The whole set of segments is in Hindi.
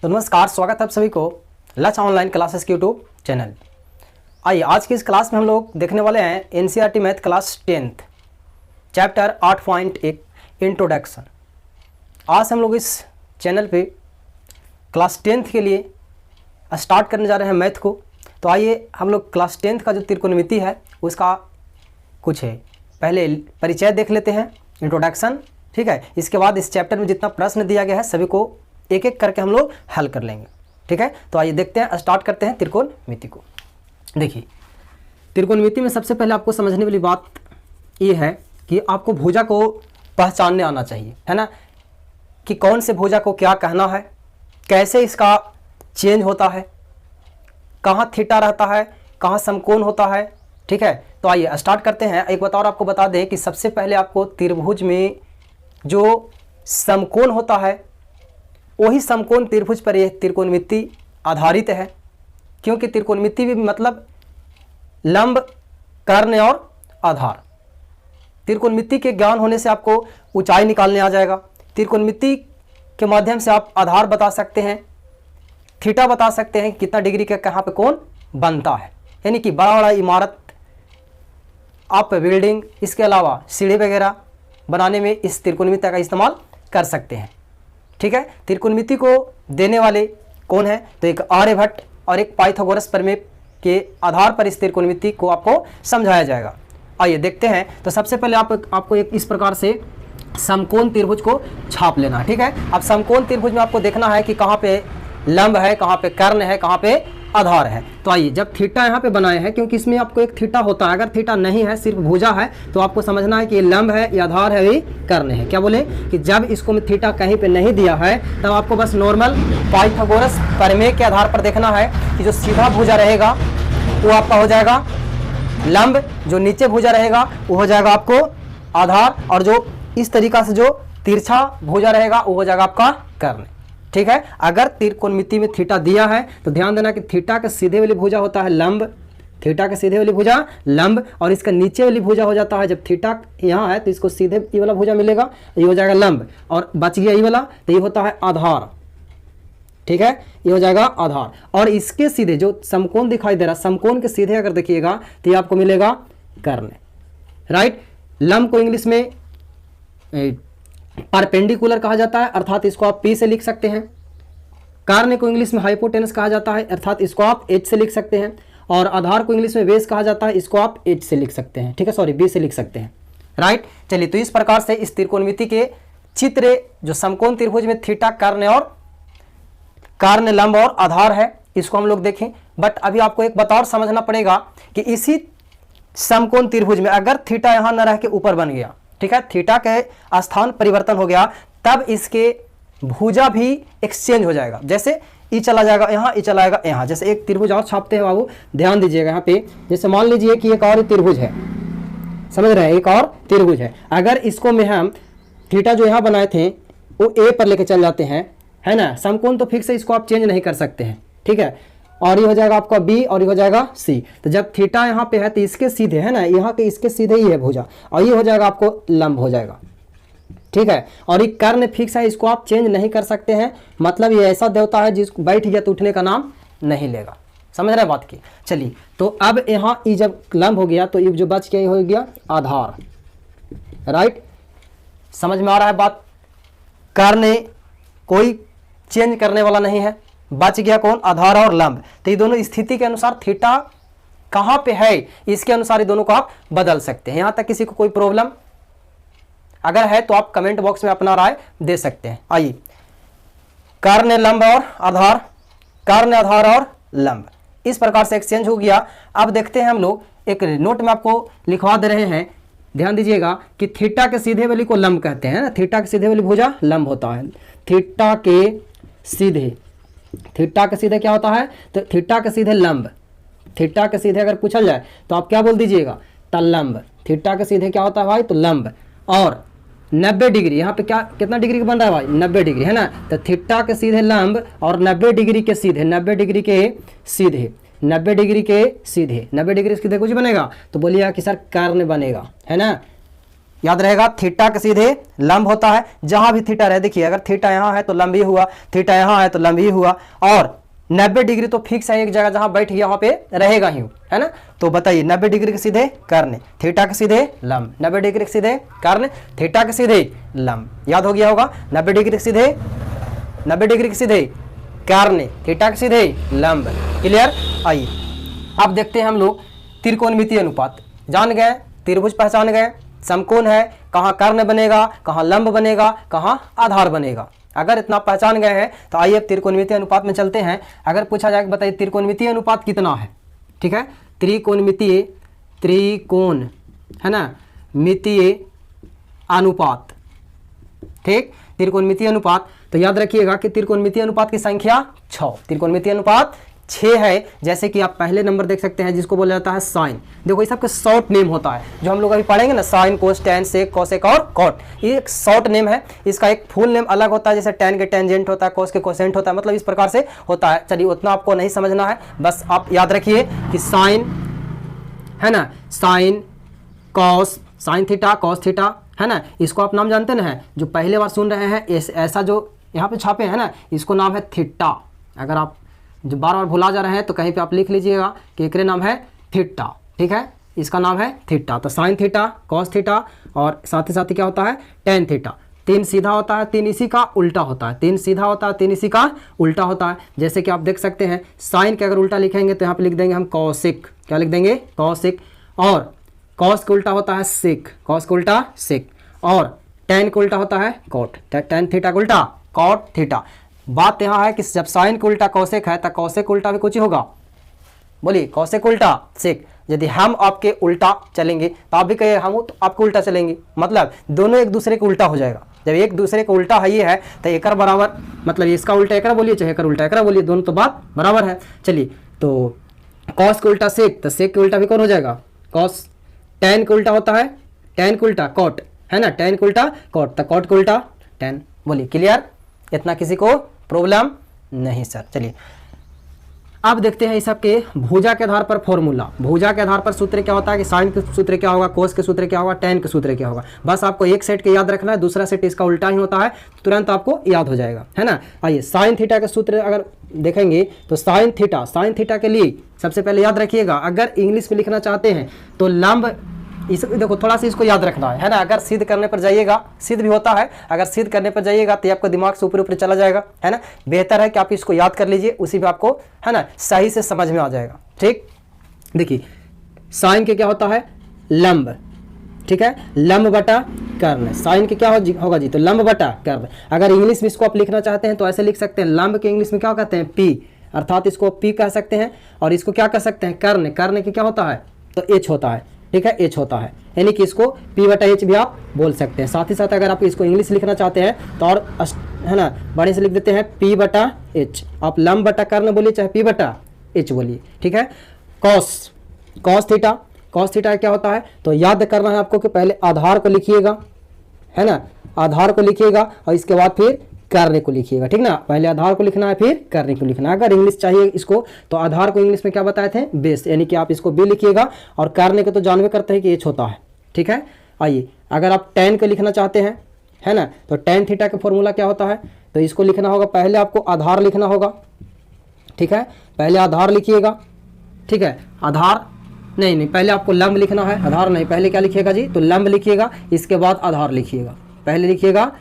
तो नमस्कार, स्वागत है आप सभी को लक्ष्य ऑनलाइन क्लासेस के यूट्यूब चैनल। आइए आज की इस क्लास में हम लोग देखने वाले हैं NCERT math class 10th chapter 8.1 introduction. आज हम लोग इस चैनल पे क्लास 10th के लिए स्टार्ट करने जा रहे हैं मैथ को। तो आइए हम लोग क्लास 10th का जो त्रिकोणमिति है उसका कुछ है पहले परिचय देख लेते हैं, इंट्रोडक्शन, ठीक है। इसके बाद इस चैप्टर में जितना प्रश्न दिया गया है सभी को एक एक करके हम लोग हल कर लेंगे, ठीक है। तो आइए देखते हैं, स्टार्ट करते हैं त्रिकोणमिति को। देखिए, त्रिकोणमिति में सबसे पहले आपको समझने वाली बात ये है कि आपको भुजा को पहचानने आना चाहिए, है ना, कि कौन से भुजा को क्या कहना है, कैसे इसका चेंज होता है, कहाँ थीटा रहता है, कहाँ समकोण होता है, ठीक है। तो आइए स्टार्ट करते हैं। एक बात और आपको बता दें कि सबसे पहले आपको त्रिभुज में जो समकोण होता है वही समकोण त्रिभुज पर यह त्रिकोणमिति आधारित है, क्योंकि त्रिकोणमिति भी मतलब लंब, कर्ण और आधार। त्रिकोणमिति के ज्ञान होने से आपको ऊंचाई निकालने आ जाएगा। त्रिकोणमिति के माध्यम से आप आधार बता सकते हैं, थीटा बता सकते हैं, कितना डिग्री का कहाँ पे कोण बनता है, यानी कि बड़ा बड़ा इमारत, आप बिल्डिंग, इसके अलावा सीढ़ी वगैरह बनाने में इस त्रिकोणमिति का इस्तेमाल कर सकते हैं, ठीक है। त्रिकोणमिति को देने वाले कौन है? तो एक आर्यभट्ट और एक पाइथागोरस प्रमेय के आधार पर इस त्रिकोणमिति को आपको समझाया जाएगा। आइए देखते हैं। तो सबसे पहले आपको एक इस प्रकार से समकोण त्रिभुज को छाप लेना है, ठीक है। अब समकोण त्रिभुज में आपको देखना है कि कहाँ पे लंब है, कहाँ पे कर्ण है, कहाँ पे आधार है। तो आइए, जब थीटा यहाँ पे बनाए हैं, क्योंकि इसमें आपको एक थीटा होता है, अगर थीटा नहीं है सिर्फ भुजा है तो आपको समझना है कि ये लंब है, ये आधार है, ये कर्ण है। क्या बोले कि जब इसको में थीटा कहीं पे नहीं दिया है तब आपको बस नॉर्मल पाइथागोरस प्रमेय के आधार पर देखना है कि जो सीधा भुजा रहेगा वो आपका हो जाएगा लंब, जो नीचे भुजा रहेगा वो हो जाएगा आपको आधार, और जो इस तरीका से जो तिरछा भुजा रहेगा वो हो जाएगा आपका कर्ण, ठीक है। अगर त्रिकोणमिति में थीटा दिया है तो ध्यान देना कि थीटा के सीधे वाली भुजा होता है लंब, थीटा के सीधे वाली भुजा लंब, और इसका नीचे वाली भुजा हो जाता है, जब थीटा यहाँ है तो इसको सीधे ये वाला भुजा मिलेगा, ये हो जाएगा लंब, और बच गया ये वाला तो ये होता है आधार, ठीक है, ये हो जाएगा आधार। और इसके सीधे जो समकोण दिखाई दे रहा है, समकोण के सीधे अगर देखिएगा तो ये आपको मिलेगा कर्ण, राइट। लंब को इंग्लिश में परपेंडिकुलर कहा जाता है, अर्थात इसको आप P से लिख सकते हैं। कर्ण को इंग्लिश में हाइपोटेनस कहा जाता है, अर्थात इसको आप H से लिख सकते हैं। और आधार को इंग्लिश में बेस कहा जाता है, इसको आप H से लिख सकते हैं, ठीक है, सॉरी B से लिख सकते हैं, राइट। चलिए, तो इस प्रकार से इस त्रिकोणमिति के चित्र जो समकोण त्रिभुज में थीटा, कर्ण, लंब और आधार है, इसको हम लोग देखें। बट अभी आपको एक बात और समझना पड़ेगा कि इसी समकोण त्रिभुज में अगर थीटा यहाँ न रह के ऊपर बन गया, ठीक है, थीटा के स्थान परिवर्तन हो गया, तब इसके भुजा भी एक्सचेंज हो जाएगा। जैसे ई चला जाएगा यहाँ, ई चला जाएगा यहाँ। जैसे एक त्रिभुज और छापते हैं बाबू, ध्यान दीजिएगा यहाँ पे। जैसे मान लीजिए कि एक और त्रिभुज है, समझ रहे हैं, एक और त्रिभुज है। अगर इसको में हम थीटा जो यहाँ बनाए थे वो ए पर लेके चल जाते हैं, है ना, समकोण तो फिक्स है, इसको आप चेंज नहीं कर सकते हैं, ठीक है। और ये हो जाएगा आपका बी और ये हो जाएगा सी। तो जब थीटा यहाँ पे है तो इसके सीधे, है ना, यहाँ के इसके सीधे ही है भुजा, और ये हो जाएगा आपको लंब हो जाएगा, ठीक है। और ये कर्ण फिक्स है, इसको आप चेंज नहीं कर सकते हैं, मतलब ये ऐसा देवता है जिसको बैठ गया तो उठने का नाम नहीं लेगा, समझ रहे बात की। चलिए, तो अब यहाँ ये जब लंब हो गया तो ये जो बच गया ये हो गया आधार, राइट। समझ में आ रहा है बात। कर्ण कोई चेंज करने वाला नहीं है, बच गया कौन? आधार और लंब। तो ये दोनों स्थिति के अनुसार थीटा कहाँ पे है इसके अनुसार ये दोनों को आप बदल सकते हैं। यहाँ तक किसी को कोई प्रॉब्लम अगर है तो आप कमेंट बॉक्स में अपना राय दे सकते हैं। आइए, कर्ण, लंब और आधार, कर्ण, आधार और लंब इस प्रकार से एक्सचेंज हो गया। अब देखते हैं हम लोग, एक नोट में आपको लिखवा दे रहे हैं, ध्यान दीजिएगा कि थीटा के सीधे वाली को लंब कहते हैं ना, थीटा के सीधे वाली भुजा लंब होता है। थीटा के सीधे क्या होता है? तो थीटा के सीधे लंब, थीटा के सीधे अगर पूछा जाए तो आप क्या बोल दीजिएगा? तलंब। थीटा के सीधे क्या होता है भाई? तो लंब। और 90 डिग्री, यहाँ पे क्या कितना डिग्री का बन रहा है भाई? 90 डिग्री, है ना। तो थीटा के सीधे लंब और 90 डिग्री के सीधे, 90 डिग्री के सीधे, 90 डिग्री के सीधे, 90 डिग्री के सीधे कुछ बनेगा तो बोलिएगा कि सर कर्ण बनेगा, है ना। याद रहेगा थीटा के सीधे लंब होता है, जहां भी थीटा रहे, देखिए अगर थीटा यहाँ है तो लंब ही हुआ, थीटा यहाँ है तो लंब ही हुआ, और 90 डिग्री तो फिक्स है, एक जगह जहां बैठ गया वहां पे रहेगा ही, है ना। तो बताइए 90 डिग्री के सीधे कर्ण, थीटा के सीधे लंब, 90 डिग्री के सीधे कर्ण, थीटा के सीधे लंब, याद हो गया होगा। 90 डिग्री के सीधे, 90 डिग्री के सीधे कर्ण, थीटा के सीधे लंब, क्लियर। आइए अब देखते हैं हम लोग त्रिकोणमितीय अनुपात, जान गए, त्रिभुज पहचान गए, समकोण है, कहाँ कर्ण बनेगा, कहाँ लंब बनेगा, कहाँ आधार बनेगा, अगर इतना पहचान गए हैं तो आइए अब त्रिकोणमितीय अनुपात में चलते हैं। अगर पूछा जाए बताइए त्रिकोणमितीय अनुपात कितना है, ठीक है, त्रिकोणमितीय, त्रिकोण है ना, मितीय अनुपात, ठीक, त्रिकोणमितीय अनुपात। तो याद रखिएगा कि त्रिकोणमितीय अनुपात की संख्या 6, त्रिकोणमितीय अनुपात 6 है। जैसे कि आप पहले नंबर देख सकते हैं जिसको बोला जाता है साइन, देखो ये सबका शॉर्ट नेम होता है, जो हम लोग अभी पढ़ेंगे ना, साइन, कोस, टेन, सेक, कोसेक और कॉट, ये एक शॉर्ट नेम है। इसका एक फुल नेम अलग होता है, जैसे टेन के टेंजेंट होता है, कोस के कोसेंट होता है, मतलब इस प्रकार से होता है। चलिए उतना आपको नहीं समझना है, बस आप याद रखिए कि साइन है ना, sine cos, sine theta cos theta है ना, इसको आप नाम जानते ना है, जो पहले बार सुन रहे हैं ऐसा जो यहाँ पे छापे हैं ना, इसको नाम है थीटा। अगर आप जो बार बार भुला जा रहे हैं तो कहीं पे आप लिख लीजिएगा कि एक नाम है थीटा, ठीक है, इसका नाम है थीटा। तो साइन थीटा कॉस थीटा और साथ ही क्या होता है टेन थीटा। 3 सीधा होता है, 3 इसी का उल्टा होता है, 3 सीधा होता है, 3 इसी का उल्टा होता है। जैसे कि आप देख सकते हैं साइन के अगर उल्टा लिखेंगे तो यहाँ पे लिख देंगे हम कौशिक, क्या लिख देंगे कौशिक, और कॉस का उल्टा होता है सेक, कॉस का उल्टा सेक, और टेन का उल्टा होता है कॉट, टेन थीटा का उल्टा कॉट थीटा। बात यहाँ है कि जब साइन का उल्टा कौशिक है तो कौशिक का उल्टा भी कुछ ही होगा, बोलिए कौशिक उल्टा सेक। यदि हम आपके उल्टा चलेंगे तो आप भी कहिए हम तो आपको उल्टा चलेंगे, मतलब दोनों एक दूसरे के उल्टा हो जाएगा। जब एक दूसरे का उल्टा है ये है तो एक बराबर, मतलब इसका उल्टा एक बोलिए चाहे एक उल्टा एक बोलिए, दोनों तो बात बराबर है। चलिए तो कॉस का उल्टा सेक, तो सेक के उल्टा भी कौन हो जाएगा कॉस। टेन का उल्टा होता है, टेन का उल्टा कॉट है ना, टेन का उल्टा कॉट, तो कॉट का उल्टा टेन। बोलिए क्लियर, इतना किसी को प्रॉब्लम नहीं सर। चलिए अब देखते हैं इस सब के भुजा के आधार पर फॉर्मूला। भुजा के आधार पर सूत्र क्या होता है कि साइन के सूत्र क्या होगा, कोस के सूत्र क्या होगा, टेन के सूत्र क्या होगा। बस आपको एक सेट के याद रखना है, दूसरा सेट इसका उल्टा ही होता है, तुरंत आपको याद हो जाएगा, है ना। आइए साइन थीटा के सूत्र अगर देखेंगे तो साइन थीटा के लिए सबसे पहले याद रखिएगा, अगर इंग्लिश में लिखना चाहते हैं तो लंब, इस देखो थोड़ा सा इसको याद रखना है ना। अगर सिद्ध करने पर जाइएगा, सिद्ध भी होता है, अगर सिद्ध करने पर जाइएगा तो आपका दिमाग से ऊपर ऊपर चला जाएगा, है ना। बेहतर है कि आप इसको याद कर लीजिए, उसी पे आपको है ना सही से समझ में आ जाएगा, ठीक। देखिए साइन के क्या होता है लंब, ठीक है, लंब बटा कर्ण। साइन के क्या होगा जी, तो लंब बटा कर्ण। अगर इंग्लिश में इसको आप लिखना चाहते हैं तो ऐसे लिख सकते हैं, लंब के इंग्लिश में क्या कहते हैं पी, अर्थात इसको पी कह सकते हैं, और इसको क्या कह सकते हैं कर्ण। कर्ण के क्या होता है तो एच होता है, ठीक है, एच होता है, यानी कि इसको पी बटा एच भी आप बोल सकते हैं। साथ ही साथ अगर आप इसको इंग्लिश लिखना चाहते हैं तो और है ना बड़े से लिख देते हैं पी बटा एच। आप लंब बटा कर्ण बोलिए चाहे पी बटा एच बोलिए, ठीक है। कॉस थीटा क्या होता है तो याद करना है आपको कि पहले आधार को लिखिएगा, है ना, आधार को लिखिएगा और इसके बाद फिर कर्ण को लिखिएगा, ठीक ना। पहले आधार को लिखना है फिर कर्ण को लिखना है। अगर इंग्लिश चाहिए इसको तो आधार को इंग्लिश में क्या बताए थे बेस, यानी कि आप इसको बी लिखिएगा, और कर्ण को तो जानवे करते हैं कि एच होता है, ठीक है। आइए अगर आप टेन को लिखना चाहते हैं, है ना, तो टेन थीटा का फॉर्मूला क्या होता है तो इसको लिखना होगा, पहले आपको आधार लिखना होगा, ठीक है, पहले आधार लिखिएगा, ठीक है। आधार नहीं पहले आपको लंब लिखना है, आधार नहीं, पहले क्या लिखिएगा जी तो लंब लिखिएगा, इसके बाद आधार लिखिएगा। पहले लिखिएगा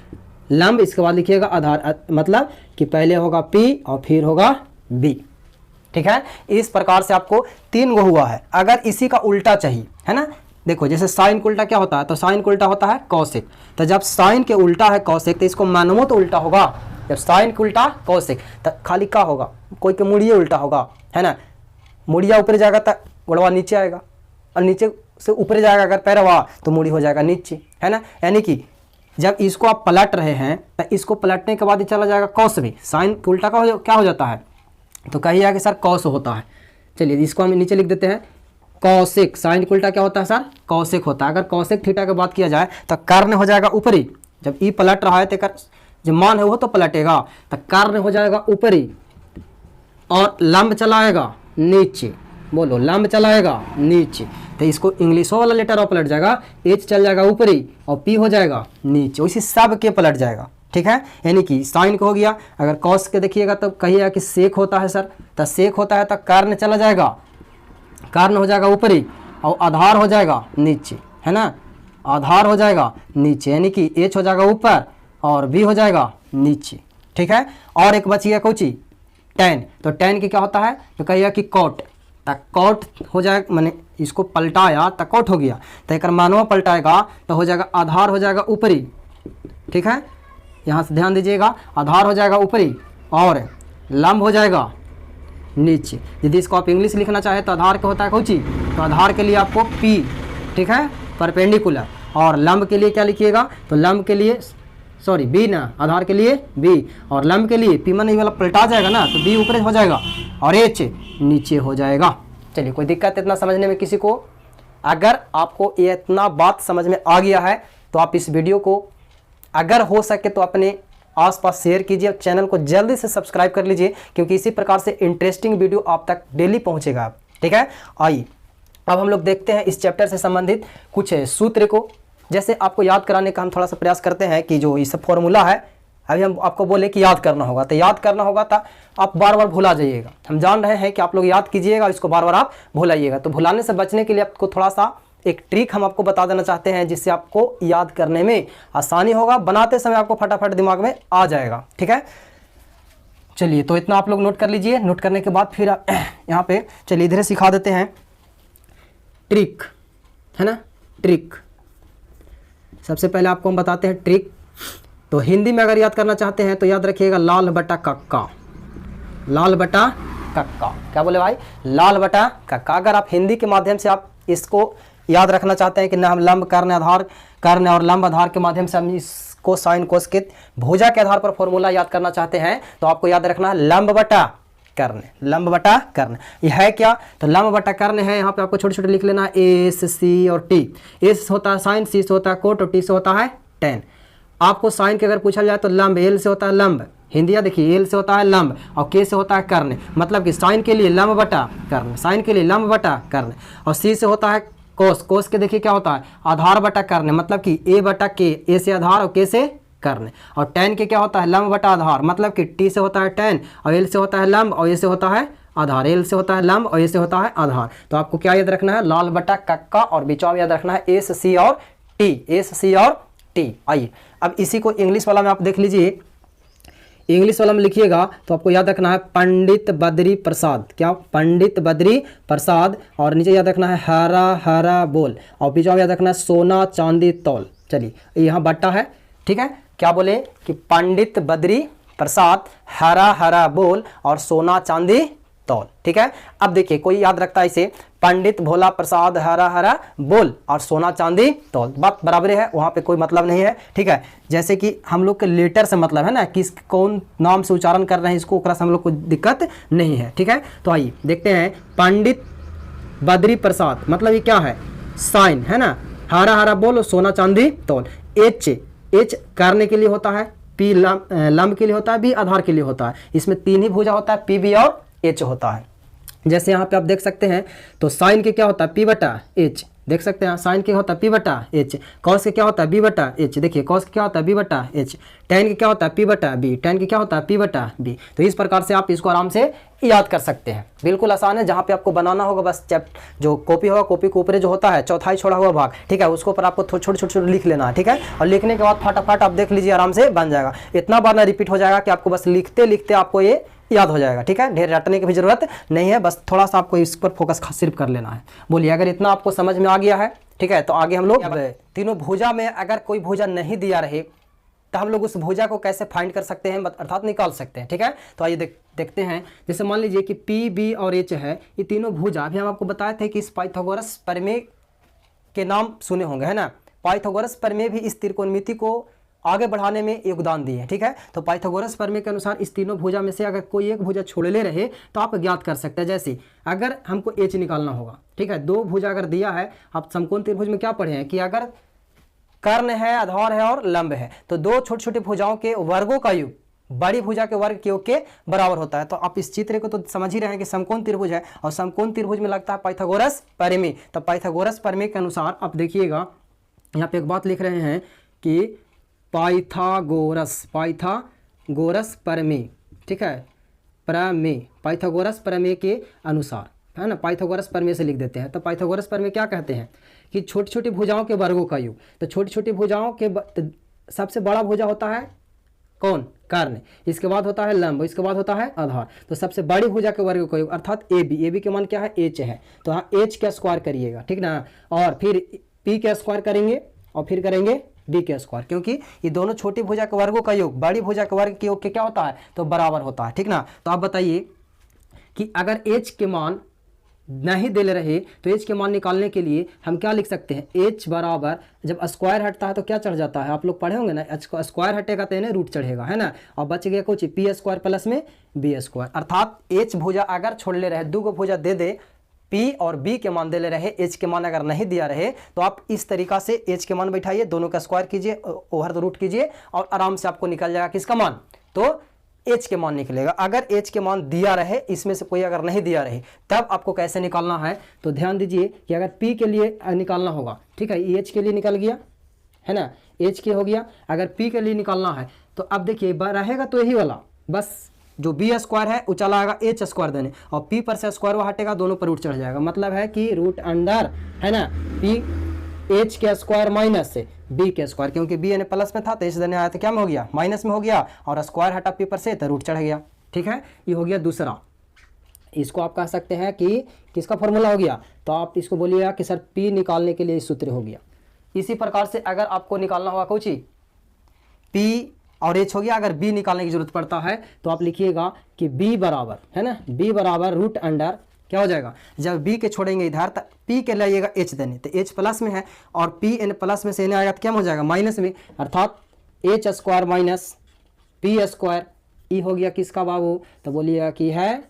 लंब, इसके बाद लिखिएगा आधार, मतलब कि पहले होगा P और फिर होगा B, ठीक है। इस प्रकार से आपको 3 गो हुआ है। अगर इसी का उल्टा चाहिए, है ना, देखो जैसे साइन का उल्टा क्या होता है तो साइन का उल्टा होता है कौशिक। तो जब साइन के उल्टा है कौशिक तो इसको मानवो तो उल्टा होगा। जब साइन का उल्टा कौशिक तो खाली क्या होगा, कोई के मुड़िए उल्टा होगा, है ना, मुड़िया ऊपर जाएगा तो गोड़वा नीचे आएगा, और नीचे से ऊपर जाएगा अगर पैरवा तो मुड़ी हो जाएगा नीचे, है ना। यानी कि जब इसको आप पलट रहे हैं तो इसको पलटने के बाद ही चला जाएगा कौस भी। साइन का उल्टा का क्या हो जाता है तो कहिएगा कि सर कौस होता है। चलिए इसको हम नीचे लिख देते हैं कौशिक। साइन का उल्टा क्या होता है सर कौशिक होता है। अगर कौशिक थीटा की बात किया जाए तो कर्ण हो जाएगा ऊपरी, जब ई पलट रहा है तो जो मान है वो तो पलटेगा, तो कर्ण हो जाएगा ऊपरी और लंब चलाएगा नीचे, बोलो, लंब चला आएगा नीचे, तो इसको इंग्लिशों वाला लेटर और पलट जाएगा, एच चल जाएगा ऊपरी और पी हो जाएगा नीचे, उसी सब के पलट जाएगा। ठीक है, यानी कि साइन को हो गया। अगर कॉस के देखिएगा तो कहिएगा कि सेक होता है सर, तो सेक होता है तो कर्ण चला जाएगा, कर्ण हो जाएगा ऊपरी और आधार हो जाएगा नीचे, है ना, आधार हो जाएगा नीचे, यानी कि एच हो जाएगा ऊपर और बी हो जाएगा नीचे। ठीक है, और एक बच गया कोची टेन, तो टेन की क्या होता है, तो कहिएगा कि कॉट, तो कॉट हो जाएगा, मैंने इसको पलटाया तो कॉट हो गया, तो एक मानवा पलटाएगा तो हो जाएगा आधार हो जाएगा ऊपरी। ठीक है, यहाँ से ध्यान दीजिएगा, आधार हो जाएगा ऊपरी और लंब हो जाएगा नीचे। यदि इसको आप इंग्लिश लिखना चाहे तो आधार का होता है कोची, तो आधार के लिए आपको पी, ठीक है, परपेंडिकुलर, और लंब के लिए क्या लिखिएगा, तो लंब के लिए सॉरी बी ना, आधार के लिए बी और लंब के लिए पी, मन वाला पलटा जाएगा ना, तो बी ऊपर हो जाएगा और एच नीचे हो जाएगा। चलिए, कोई दिक्कत इतना समझने में किसी को? अगर आपको ये इतना बात समझ में आ गया है तो आप इस वीडियो को अगर हो सके तो अपने आसपास शेयर कीजिए, चैनल को जल्दी से सब्सक्राइब कर लीजिए, क्योंकि इसी प्रकार से इंटरेस्टिंग वीडियो आप तक डेली पहुंचेगा। ठीक है, आइए अब हम लोग देखते हैं इस चैप्टर से संबंधित कुछ सूत्र को। जैसे आपको याद कराने का हम थोड़ा सा प्रयास करते हैं कि जो इस फॉर्मूला है, अभी हम आपको बोले कि याद करना होगा, तो याद करना होगा तो आप बार बार भुला जाइएगा। हम जान रहे हैं कि आप लोग याद कीजिएगा, इसको बार बार आप भुलाइएगा, तो भुलाने से बचने के लिए आपको थोड़ा सा एक ट्रिक हम आपको बता देना चाहते हैं, जिससे आपको याद करने में आसानी होगा, बनाते समय आपको फटाफट दिमाग में आ जाएगा। ठीक है, चलिए, तो इतना आप लोग नोट कर लीजिए। नोट करने के बाद फिर यहाँ पे चलिए इधर सिखा देते हैं ट्रिक, है ना, ट्रिक। सबसे पहले आपको हम बताते हैं ट्रिक। तो हिंदी में अगर याद करना चाहते हैं तो याद रखिएगा लाल बटा कक्का, लाल बटा कक्का, क्या बोले भाई, लाल बटा कक्का। अगर आप हिंदी के माध्यम से आप इसको याद रखना चाहते हैं कि ना हम लंब कर्ण आधार, कर्ण और लंब आधार के माध्यम से हम इसको साइन कोस भुजा के आधार पर फॉर्मूला याद करना चाहते हैं, तो आपको याद रखना है लंब बटा कर्ण, लंब बटा कर्ण। यह है क्या, तो लंब बटा कर्ण है, यहाँ पे आपको छोटे छोटे लिख लेना है, एस सी और टी। एस होता है साइन, सी से होता है कोट और टी से होता है टेन। आपको साइन के अगर पूछा जाए तो लंब, एल से होता है लंब, हिंदिया देखिए, एल से होता है लंब और के से होता है कर्ण, मतलब कि साइन के लिए लंब बटा कर्ण, साइन के लिए लंब बटा कर्ण। और सी से होता है कोस, कोस के देखिए क्या होता है आधार बटा कर्ण, मतलब कि ए बटा के, ए से आधार और के से कर्ण। और टेन के क्या होता है लंब बटा आधार, मतलब कि टी से होता है टेन और एल से होता है लंब और ए से होता है आधार, एल से होता है लंब और ए से होता है आधार। तो आपको क्या याद रखना है, लाल बटा कक्का, और बीचों में याद रखना है एस सी और टी, एस सी और टी। आइए अब इसी को इंग्लिश वाला में आप देख लीजिए, इंग्लिश वाला में लिखिएगा तो आपको याद रखना है पंडित बद्री प्रसाद, क्या, पंडित बद्री प्रसाद, और नीचे याद रखना है हरा हरा बोल, और बीच में याद रखना है सोना चांदी तौल। चलिए, यहाँ बट्टा है, ठीक है, क्या बोले कि पंडित बद्री प्रसाद, हरा हरा बोल और सोना चांदी तौल। ठीक है, अब देखिए कोई याद रखता है इसे, पंडित भोला प्रसाद हरा हरा बोल और सोना चांदी तौल, बात बराबर है, वहाँ पे कोई मतलब नहीं है। ठीक है, जैसे कि हम लोग के लेटर से मतलब है ना, किस कौन नाम से उच्चारण कर रहे हैं इसको, ओकरा से हम लोग को दिक्कत नहीं है। ठीक है, तो आइए देखते हैं पंडित बद्री प्रसाद, मतलब ये क्या है, साइन है ना, हरा हरा बोल और सोना चांदी तौल। एच, एच करने के लिए होता है, पी लंब के लिए होता है, बी आधार के लिए होता है। इसमें तीन ही भुजा होता है, पी बी और एच होता है। जैसे यहाँ पे आप देख सकते हैं, तो साइन के क्या होता है पी बटा एच, देख सकते हैं साइन के होता है पी बटा एच, कॉस के क्या होता है बी बटा एच, देखिए कॉस के क्या होता है बी बटा एच, टेन के क्या होता है पी बटा बी, टेन के क्या होता है पी बटा बी। तो इस प्रकार से आप इसको आराम से याद कर सकते हैं, बिल्कुल आसान है। जहाँ पे आपको बनाना होगा बस जो कॉपी होगा, कॉपी के ऊपर जो होता है चौथाई छोड़ा हुआ भाग, ठीक है, उसके ऊपर आपको छोटे छोटे लिख लेना है। ठीक है, और लिखने के बाद फटाफट आप देख लीजिए आराम से बन जाएगा। इतना बार ना रिपीट हो जाएगा कि आपको बस लिखते लिखते आपको ये याद हो जाएगा। ठीक है, ढेर रटने की भी जरूरत नहीं है, बस थोड़ा सा आपको इस पर फोकस सिर्फ कर लेना है। बोलिए अगर इतना आपको समझ में आ गया है, ठीक है, तो आगे हम लोग तीनों भुजा में अगर कोई भुजा नहीं दिया रहे तो हम लोग उस भुजा को कैसे फाइंड कर सकते हैं, अर्थात निकाल सकते हैं। ठीक है, तो आइए देखते हैं। जैसे मान लीजिए कि पी बी और एच है, ये तीनों भुजा, अभी हम आपको बताए थे कि इस पाइथागोरस प्रमेय के नाम सुने होंगे, है ना। पाइथागोरस प्रमेय भी इस त्रिकोणमिति को आगे बढ़ाने में योगदान दिए। ठीक है, तो पाइथागोरस प्रमेय के अनुसार इस तीनों भुजा में से अगर कोई एक भुजा छोड़ ले रहे तो आप ज्ञात कर सकते हैं। जैसे अगर हमको एच निकालना होगा, ठीक है, दो भुजा अगर दिया है, आप समकोण त्रिभुज में क्या पढ़े हैं कि अगर कर्ण है, आधार है और लंब है, तो दो छोटे छोटे भुजाओं के वर्गों का योग बड़ी भुजा के वर्ग के योग के बराबर होता है। तो आप इस चित्र को तो समझ ही रहे हैं कि समकोण त्रिभुज है और समकोण त्रिभुज में लगता है पाइथागोरस प्रमेय। तो पाइथागोरस प्रमेय के अनुसार आप देखिएगा यहाँ पे एक बात लिख रहे हैं कि पाइथागोरस प्रमेय, ठीक है, प्रमेय, पाइथागोरस प्रमेय के अनुसार, है ना, पाइथागोरस प्रमेय से लिख देते हैं। तो पाइथागोरस प्रमेय क्या कहते हैं कि छोटी छोटी भुजाओं के वर्गों का योग। तो छोटी छोटी भुजाओं के सबसे बड़ा भुजा होता है कौन? कर्ण, इसके बाद होता है लंब, इसके बाद होता है आधार। तो सबसे बड़ी भुजा के वर्ग का योग अर्थात ए बी के मान क्या है? एच है। तो यहाँ एच का स्क्वायर करिएगा, ठीक ना, और फिर पी का स्क्वायर करेंगे और फिर करेंगे डी के स्क्वायर, क्योंकि ये दोनों छोटी भुजा के वर्गों का योग बड़ी भुजा के वर्ग के योग के क्या होता है? तो बराबर होता है, ठीक ना। तो आप बताइए कि अगर एच के मान नहीं दे रहे तो एच के मान निकालने के लिए हम क्या लिख सकते हैं? एच बराबर, जब स्क्वायर हटता है तो क्या चढ़ जाता है? आप लोग पढ़े होंगे ना, स्क्वायर हटेगा तो इन्हें रूट चढ़ेगा, है ना, और बच गया कुछ पी स्क्वायर प्लस में बी स्क्वायर। अर्थात एच भुजा अगर छोड़ ले रहे, दो भुजा दे दे, पी और बी के मान दे ले रहे, एच के मान अगर नहीं दिया रहे तो आप इस तरीका से एच के मान बैठाइए, दोनों का स्क्वायर कीजिए, ओवर रूट कीजिए और आराम से आपको निकल जाएगा किसका मान? तो एच के मान निकलेगा। अगर एच के मान दिया रहे, इसमें से कोई अगर नहीं दिया रहे, तब आपको कैसे निकालना है? तो ध्यान दीजिए कि अगर पी के लिए निकालना होगा, ठीक है, एच के लिए निकल गया, है ना, एच के हो गया। अगर पी के लिए निकालना है तो अब देखिए रहेगा तो यही वाला, बस जो बी स्क्वायर है वो चला आएगा एच स्क्वायर देने, और पी पर से स्क्वायर वो हटेगा, दोनों पर रूट चढ़ जाएगा। मतलब है कि रूट अंडर, है ना, पी एच के स्क्वायर माइनस से बी के स्क्वायर, क्योंकि बी ने प्लस में था तो एच देने आया तो क्या में हो गया? माइनस में हो गया, और स्क्वायर हटा पी पर से तो रूट चढ़ गया, ठीक है। ये हो गया दूसरा। इसको आप कह सकते हैं कि किसका फॉर्मूला हो गया? तो आप इसको बोलिएगा कि सर पी निकालने के लिए सूत्र हो गया। इसी प्रकार से अगर आपको निकालना होगा कोई चीज, पी और एच हो गया, अगर बी निकालने की जरूरत पड़ता है तो आप लिखिएगा कि बी बराबर, है ना, बी बराबर रूट अंडर क्या हो जाएगा? जब बी के छोड़ेंगे इधर तो पी के लाइएगा एच देने, तो एच प्लस में है और पी एन प्लस में से एन आएगा तो क्या हो जाएगा? माइनस में, अर्थात H square minus P square. E हो गया किसका बाबू? तो बोलिएगा कि है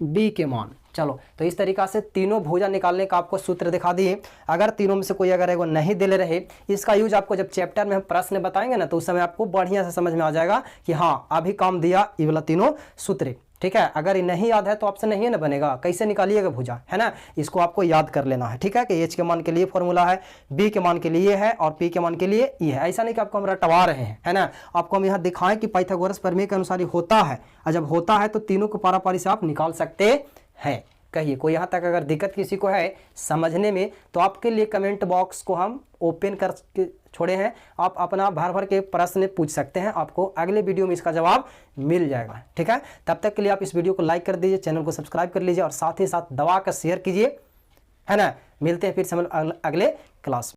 बी के मान। चलो, तो इस तरीका से तीनों भुजा निकालने का आपको सूत्र दिखा दिए। अगर तीनों में से कोई अगर एगो नहीं दे रहे, इसका यूज आपको जब चैप्टर में हम प्रश्न बताएंगे ना, तो उस समय आपको बढ़िया से समझ में आ जाएगा कि हाँ अभी काम दिया ये वाला तीनों सूत्र, ठीक है। अगर ये नहीं याद है तो आपसे नहीं है ना बनेगा, कैसे निकालिएगा भुजा, है ना, इसको आपको याद कर लेना है, ठीक है, कि एच के मान के लिए फॉर्मूला है, बी के मान के लिए है और पी के मान के लिए ई है। ऐसा नहीं कि आपको हम रटवा रहे हैं, है ना, आपको हम यहाँ दिखाएं कि पाइथागोरस प्रमेय के अनुसार होता है, और जब होता है तो तीनों को पारापारी से आप निकाल सकते हैं। कहिए कोई यहाँ तक अगर दिक्कत किसी को है समझने में, तो आपके लिए कमेंट बॉक्स को हम ओपन कर छोड़े हैं, आप अपना भर भर के प्रश्न पूछ सकते हैं, आपको अगले वीडियो में इसका जवाब मिल जाएगा, ठीक है। तब तक के लिए आप इस वीडियो को लाइक कर दीजिए, चैनल को सब्सक्राइब कर लीजिए और साथ ही साथ दबा कर शेयर कीजिए, है ना। मिलते हैं फिर से हम अगले क्लास।